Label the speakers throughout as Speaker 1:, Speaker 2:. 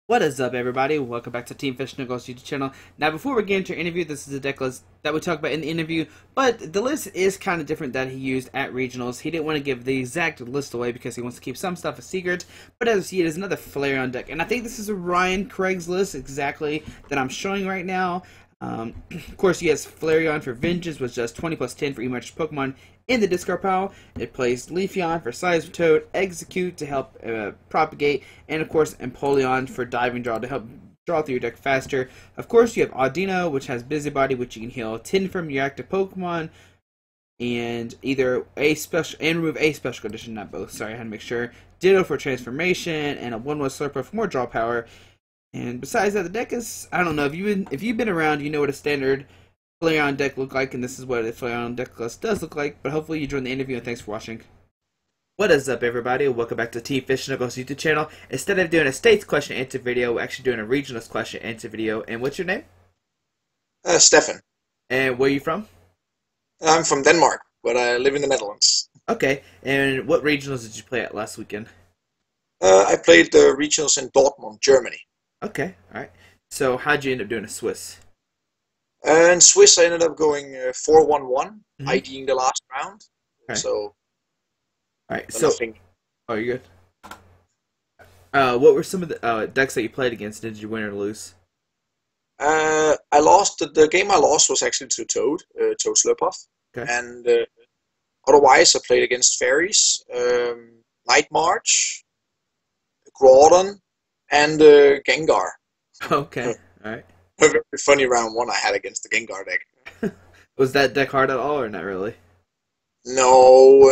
Speaker 1: What is up, everybody? Welcome back to Team Fish Nichols YouTube channel. Now, before we get into our interview, this is a deck list that we talked about in the interview, but the list is kind of different that he used at Regionals. He didn't want to give the exact list away because he wants to keep some stuff a secret, but as you see, it is another Flareon deck, and I think this is a Ryan Craig's list exactly that I'm showing right now. Of course, he has Flareon for Vengeance, which does 20 plus 10 for emerged Pokemon in the discard pile. It plays Leafeon for Size Toad, Execute to help propagate, and of course Empoleon for Diving Draw to help draw through your deck faster. Of course, you have Audino, which has Busybody, which you can heal 10 from your active Pokemon, and either a special and remove a special condition, not both. Sorry, I had to make sure. Ditto for Transformation, and a 1/1 Slurper for more draw power. And besides that, the deck is, I don't know, if you've been around, you know what a standard Flareon deck look like, and this is what a Flareon deck list does look like. But hopefully you enjoyed the interview, and thanks for watching. What is up, everybody? Welcome back to Team Fish Nichols YouTube channel. Instead of doing a states question answer video, we're actually doing a regionals question answer video. And what's your name?
Speaker 2: Steffen.
Speaker 1: And where are you from?
Speaker 2: I'm from Denmark, but I live in the Netherlands.
Speaker 1: Okay. And what regionals did you play at last weekend?
Speaker 2: I played the regionals in Dortmund, Germany.
Speaker 1: Okay, alright. So how'd you end up doing a Swiss?
Speaker 2: In Swiss, I ended up going 4-1-1, IDing the last round.
Speaker 1: Okay.
Speaker 2: So,
Speaker 1: alright, so
Speaker 2: nothing.
Speaker 1: Oh, you're good. What were some of the decks that you played against? Did you win or lose?
Speaker 2: I lost. The game I lost was actually to Toad, Toad Slurpuff.
Speaker 1: Okay.
Speaker 2: And otherwise, I played against Fairies, Night March, Groudon, and Gengar.
Speaker 1: Okay, alright.
Speaker 2: A very funny round one I had against the Gengar deck.
Speaker 1: Was that deck hard at all, or not really?
Speaker 2: No,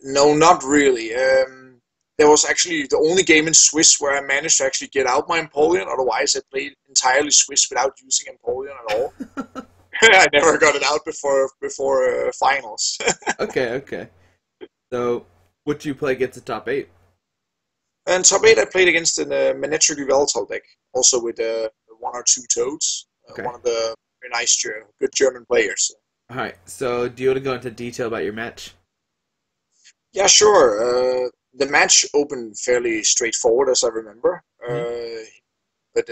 Speaker 2: no, not really. There was actually the only game in Swiss where I managed to actually get out my Empoleon. Otherwise, I played entirely Swiss without using Empoleon at all. I never got it out before finals.
Speaker 1: Okay. So, what did you play against the top 8?
Speaker 2: And top 8 I played against a Manectric Yveltal deck, also with 1 or 2 Toads.
Speaker 1: Okay.
Speaker 2: One of the very nice, good German players.
Speaker 1: Alright, so do you want to go into detail about your match?
Speaker 2: Yeah, sure. The match opened fairly straightforward, as I remember. But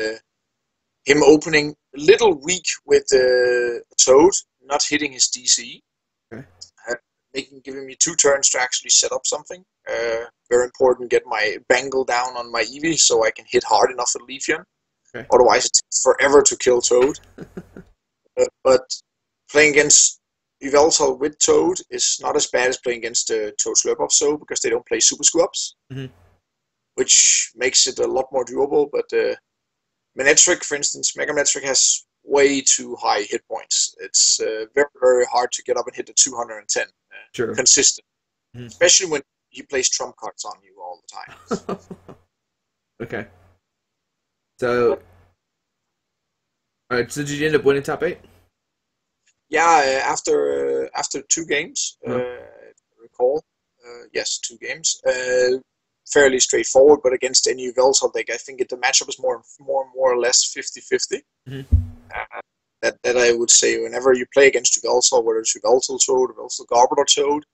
Speaker 2: him opening a little weak with Toad, not hitting his DC.
Speaker 1: Okay.
Speaker 2: Giving me 2 turns to actually set up something. Very important, get my Bangle down on my Eevee so I can hit hard enough with Leafeon.
Speaker 1: Okay.
Speaker 2: Otherwise, it takes forever to kill Toad. But playing against Yveltal with Toad is not as bad as playing against Toad Slurpuff, so because they don't play Super Screw-Ups, which makes it a lot more doable. But Manectric, for instance, Mega Manectric has way too high hit points. It's very, very hard to get up and hit the 210 consistent, especially when he plays trump cards on you all the time.
Speaker 1: Okay. So, alright. So did you end up winning top 8?
Speaker 2: Yeah, after 2 games, I recall. Yes, 2 games. Fairly straightforward, but against any Yveltal deck, I think the matchup is more or less 50-50. That I would say whenever you play against Yveltal, whether it's Yveltal Toad, Yveltal Garbodor Toad,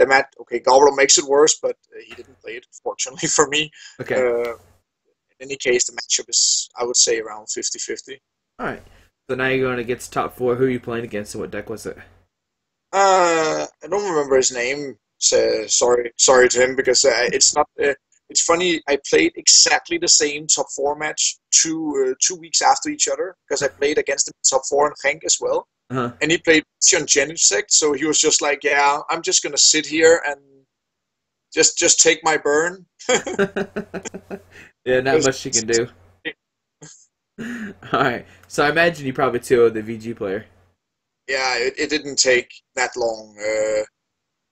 Speaker 2: Garbodor makes it worse, but he didn't play it, fortunately for me.
Speaker 1: Okay.
Speaker 2: In any case, the matchup is, I would say, around 50-50.
Speaker 1: Alright. So now you're going against top 4. Who are you playing against and what deck was it?
Speaker 2: I don't remember his name. So, sorry to him, because it's not. It's funny. I played exactly the same top 4 match 2 weeks after each other, because I played against him in top 4 and Henk as well. And he played Genesect, so he was just like, "Yeah, I'm just gonna sit here and just take my burn."
Speaker 1: Yeah, not much you can do. Alright, so I imagine you probably 2-0 the VG player.
Speaker 2: Yeah, it didn't take that long.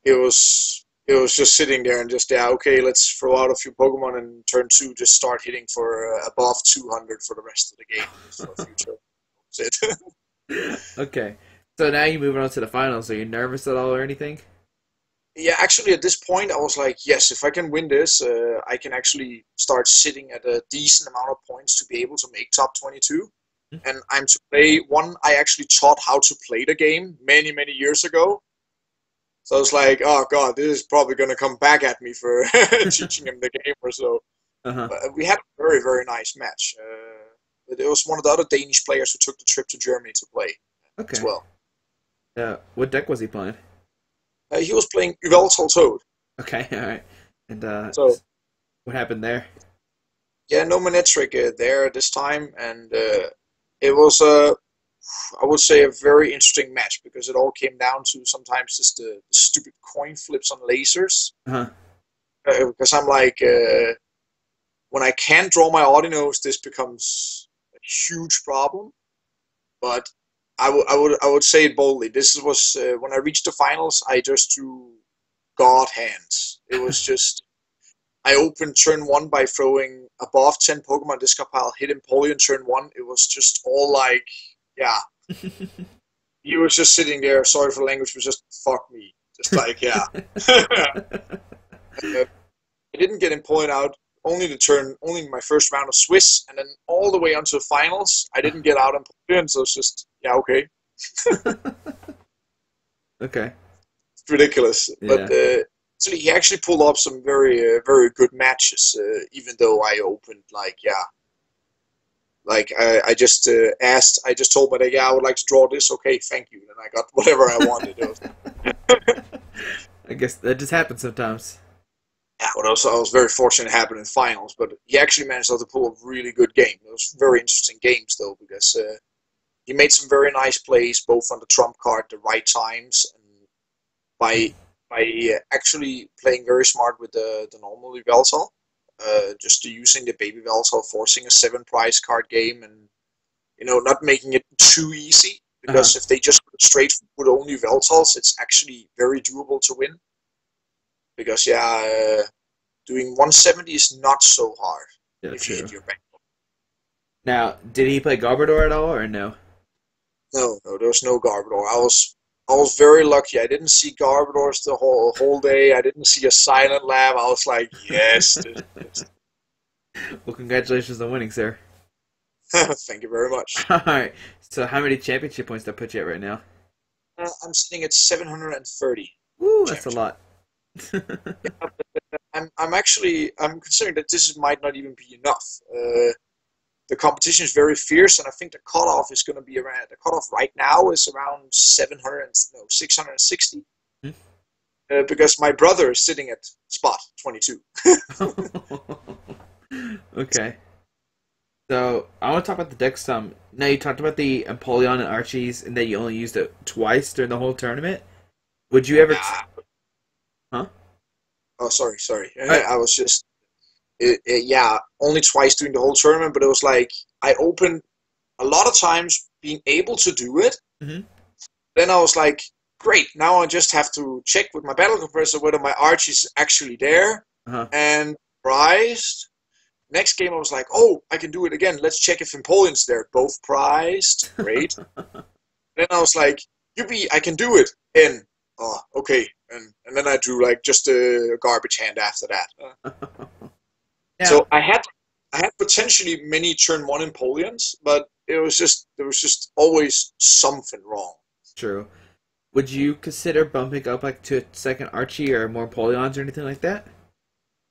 Speaker 2: It was just sitting there and just, okay, let's throw out a few Pokemon and turn 2 just start hitting for above 200 for the rest of the game. For future. That's it.
Speaker 1: Okay, so now you're moving on to the finals. Are you nervous at all or anything?
Speaker 2: Yeah, actually, at this point, I was like, yes, if I can win this, I can actually start sitting at a decent amount of points to be able to make top 22. And I'm to play one. I actually taught how to play the game many, many years ago. So I was like, oh god, this is probably going to come back at me for teaching him the game or so.
Speaker 1: Uh-huh.
Speaker 2: We had a very, very nice match. But it was one of the other Danish players who took the trip to Germany to play as
Speaker 1: Okay.
Speaker 2: well.
Speaker 1: What deck was he playing?
Speaker 2: He was playing Yveltal Toad.
Speaker 1: Okay, all right. And
Speaker 2: So
Speaker 1: what happened there?
Speaker 2: yeah, no Manetric there this time, and it was I would say a very interesting match because it all came down to sometimes just the stupid coin flips on lasers.
Speaker 1: Uh-huh.
Speaker 2: Because I'm like, when I can't draw my Ordinos, this becomes a huge problem. But I would say it boldly. This was when I reached the finals. I just drew god hands. It was just I opened turn one by throwing above 10 Pokemon discard pile, hit Empoleon turn one. It was just all like, yeah. He was just sitting there, sorry for the language, but just fuck me. Just like, yeah. I didn't get Empoleon out only my first round of Swiss, and then all the way onto the finals, I didn't get out Empoleon, so it's just, yeah, okay.
Speaker 1: Okay.
Speaker 2: It's ridiculous.
Speaker 1: Yeah.
Speaker 2: But so he actually pulled off some very, very good matches, even though I opened, like, yeah. Like, I just I just told my, yeah, I would like to draw this. Okay, thank you. And I got whatever I wanted.
Speaker 1: I guess that just happens sometimes.
Speaker 2: Yeah, but also I was very fortunate it happened in finals. But he actually managed to pull a really good game. It was very interesting games, though, because he made some very nice plays, both on the trump card, the right times, and by actually playing very smart with the normal Yveltal. Just using the baby Yveltal, forcing a 7-prize card game, and not making it too easy. Because if they just go straight with only Yveltals, it's actually very doable to win. Because doing 170 is not so hard if you hit your bank.
Speaker 1: Now, did he play Garbodor at all, or no?
Speaker 2: No, there was no Garbodor. I was very lucky. I didn't see Garbodors the whole day. I didn't see a Silent Lab. I was like, yes.
Speaker 1: Well, congratulations on winning, sir.
Speaker 2: Thank you very much.
Speaker 1: All right. So, how many championship points did I put you at right now?
Speaker 2: I'm sitting at 730.
Speaker 1: Woo, that's a lot.
Speaker 2: I'm considering that this might not even be enough. The competition is very fierce, and I think the cutoff is going to be around. The cutoff right now is around 660. Because my brother is sitting at spot 22.
Speaker 1: Okay. So I want to talk about the deck some. Now you talked about the Empoleon and Archies, and that you only used it twice during the whole tournament. Would you ever? Huh?
Speaker 2: Oh, sorry. I was just. Yeah, only twice during the whole tournament, but it was like I opened a lot of times being able to do it.
Speaker 1: Mm-hmm.
Speaker 2: Then I was like, great, now I just have to check with my battle compressor whether my Archie is actually there. And prized. Next game I was like, oh, I can do it again. Let's check if Empoleon's there. Both prized. Great. Then I was like, yippee, I can do it. And, oh, okay. And then I drew like just a garbage hand after that. Yeah. So I had potentially many turn one Empoleons, but there was just always something wrong.
Speaker 1: True. Would you consider bumping up like to a second Archie or more Empoleons or anything like that?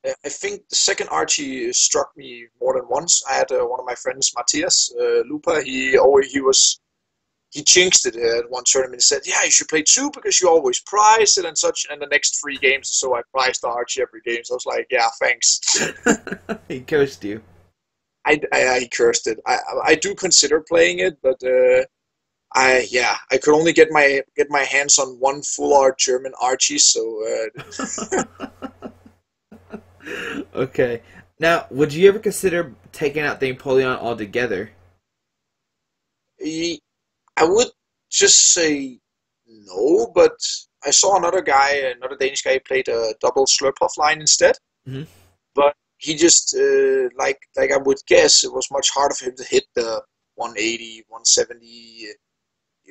Speaker 2: I think the second Archie struck me more than once. I had one of my friends, Matthias Lupa. He jinxed it at one tournament. He said, "Yeah, you should play 2 because you always prize it and such." And the next 3 games or so, I prized the Archie every game. So I was like, "Yeah, thanks."
Speaker 1: He cursed you.
Speaker 2: I cursed it. I do consider playing it, but I could only get my hands on one full art German Archie. So.
Speaker 1: Okay. Now, would you ever consider taking out the Empoleon altogether?
Speaker 2: I would just say no, but I saw another Danish guy, played a double Slurpuff line instead.
Speaker 1: Mm-hmm.
Speaker 2: But he just, like I would guess, it was much harder for him to hit the 180, 170,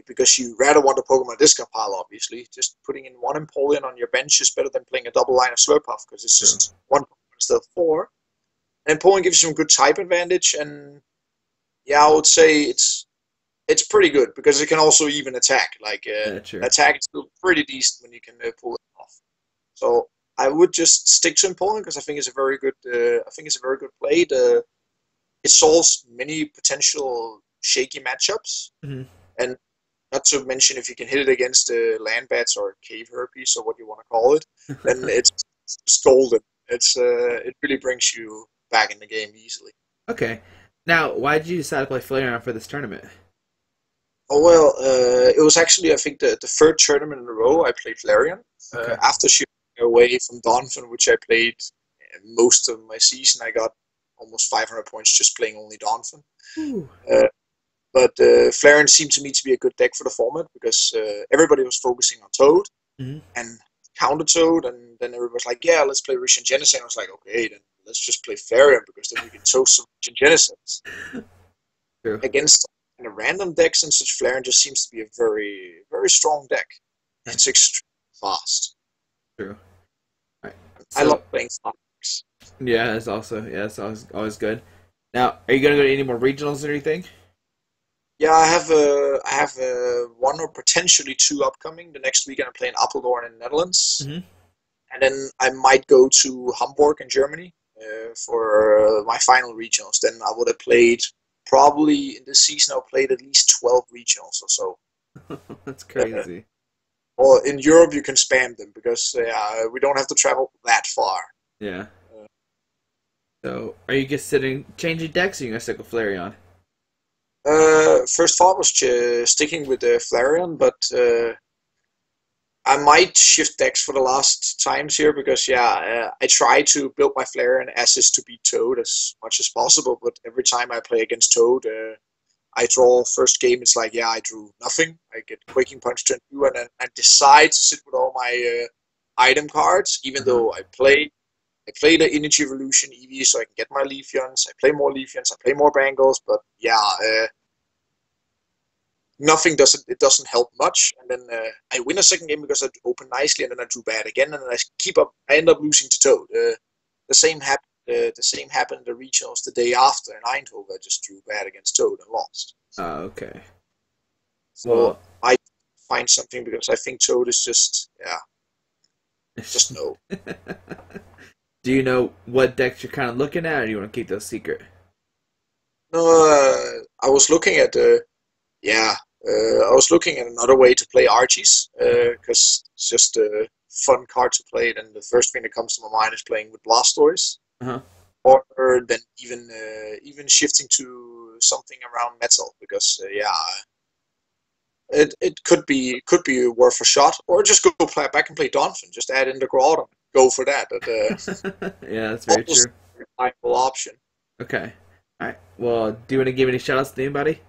Speaker 2: because you rather want a Pokemon discard pile, obviously. Just putting in one Empoleon on your bench is better than playing a double line of Slurpuff, because it's just one Pokemon instead of 4. And Empoleon gives you some good type advantage, and yeah, I would say it's pretty good, because it can also even attack. Like, attack is still pretty decent when you can pull it off. So, I would just stick to Poland because I think it's a very good. I think it's a very good play. It solves many potential shaky matchups,
Speaker 1: Mm-hmm.
Speaker 2: and not to mention if you can hit it against land bats or cave herpes or what you want to call it, then it's golden. It really brings you back in the game easily.
Speaker 1: Okay. Now, why did you decide to play Flareon for this tournament?
Speaker 2: Oh well, it was actually I think the third tournament in a row I played Flareon.
Speaker 1: Okay.
Speaker 2: After shifting away from Donphan, which I played most of my season, I got almost 500 points just playing only Donphan. Uh, but Flareon seemed to me to be a good deck for the format because everybody was focusing on Toad
Speaker 1: Mm-hmm.
Speaker 2: and counter Toad, and then everybody was like, "Yeah, let's play Rich Genesis." I was like, "Okay, then let's just play Flareon because then we can toast some Rich Genesis."
Speaker 1: True.
Speaker 2: Against kind of random decks and such, Flareon just seems to be a very, very strong deck. It's extremely fast.
Speaker 1: True. All right.
Speaker 2: I love
Speaker 1: So,
Speaker 2: playing fast decks.
Speaker 1: yeah, it's always good. Now, are you gonna go to any more regionals or anything?
Speaker 2: Yeah, I have one or potentially two upcoming. The next weekend I'm playing Apeldoorn in the Netherlands,
Speaker 1: Mm-hmm.
Speaker 2: and then I might go to Hamburg in Germany for my final regionals. Then I would have played probably in this season. I've played at least 12 regionals or so.
Speaker 1: That's
Speaker 2: Uh,
Speaker 1: crazy.
Speaker 2: or in Europe you can spam them because we don't have to travel that far.
Speaker 1: Yeah.
Speaker 2: Uh,
Speaker 1: So, are you considering changing decks, or are you gonna stick with Flareon?
Speaker 2: First thought was sticking with the Flareon, but I might shift decks for the last times here because I try to build my Flareon as is to beat Toad as much as possible. But every time I play against Toad, I draw first game. It's like I drew nothing. I get Quaking Punch turn 2, and then I decide to sit with all my item cards, even
Speaker 1: Uh-huh.
Speaker 2: though I play the Energy Evolution EV so I can get my Leafeons. I play more Leafeons. I play more Bangles, but nothing doesn't help much. And then I win a second game because I open nicely, and then I drew bad again, and then I end up losing to Toad. The same happened. The same happened in the regionals the day after in Eindhoven. I just drew bad against Toad and lost.
Speaker 1: Oh, okay.
Speaker 2: So
Speaker 1: Well,
Speaker 2: I find something because I think Toad is just no.
Speaker 1: do you know what decks you're kind of looking at, or do you want to keep those secret?
Speaker 2: No, I was looking at I was looking at another way to play Archies because it's just a fun card to play. And the first thing that comes to my mind is playing with Blastoise,
Speaker 1: Uh-huh.
Speaker 2: or then even shifting to something around Metal because it could be worth a shot, or just go play back and play Donphan. Just add in the Groudon, go for that.
Speaker 1: Yeah, that's very
Speaker 2: Almost
Speaker 1: true.
Speaker 2: a viable option.
Speaker 1: Okay. All right. Well, do you want to give any shout outs to anybody?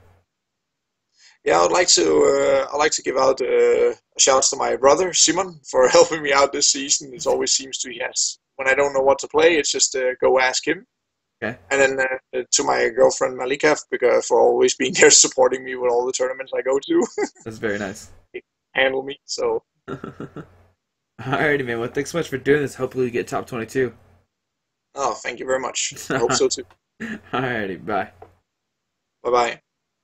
Speaker 2: Yeah, I'd like to give out a shout out to my brother Simon for helping me out this season. It always seems to yes. When I don't know what to play, it's just go ask him.
Speaker 1: Okay.
Speaker 2: And then to my girlfriend Malika because for always being there supporting me with all the tournaments I go to,
Speaker 1: That's very nice.
Speaker 2: handle me. So
Speaker 1: Alrighty, man. Well, thanks so much for doing this. Hopefully, we get top 22.
Speaker 2: thank you very much. I hope so too.
Speaker 1: Alrighty, bye.
Speaker 2: Bye bye.